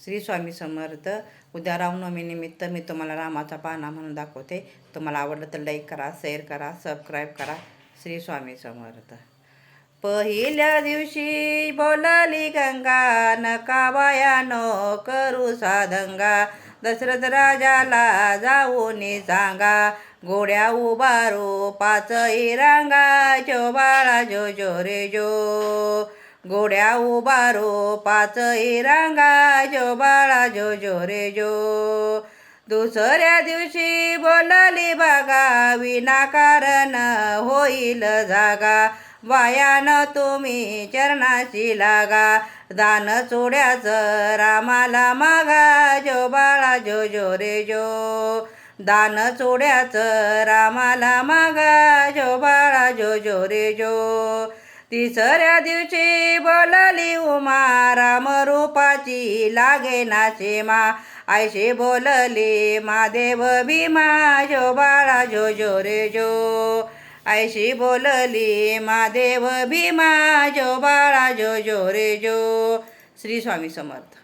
श्री स्वामी समर्थ. उद्या रामनवमीनिमित्त मी तुम्हाला रामाचा पाळणा म्हणून दाखवते. तुम्हाला आवडलं तर लाईक करा, शेअर करा, सबस्क्राईब करा. श्री स्वामी समर्थ. पहिल्या दिवशी बोलाली गंगा, नका बायानो करू साधंगा. दशरथ राजाला जाऊन सांगा, घोड्या उभारो पाचही रांगा. जो बाळा जो जो रे जो, घोड्या उभारो पाचही रांगा. जो बाळा जो जो रे जो. दुसऱ्या दिवशी बोलाली बागा, विनाकारण होईल जागा. बायानं तुम्ही चरणाशी लागा, दान चोड्याचं रामाला मागा. जो बाळा जो जो रे जो, दान चोड्याचं रामाला मागा. जो बाळा जो जो रे जो. तिसऱ्या दिवशी बोलाली उमा, रामरूपाची लागे ना सीमा. आयशी बोलली महादेव भीमा. जो बाळा जो जो रे जो, आयशी बोलली महादेव भीमा. जो बाळा जो जो रे जो. श्री स्वामी समर्थ.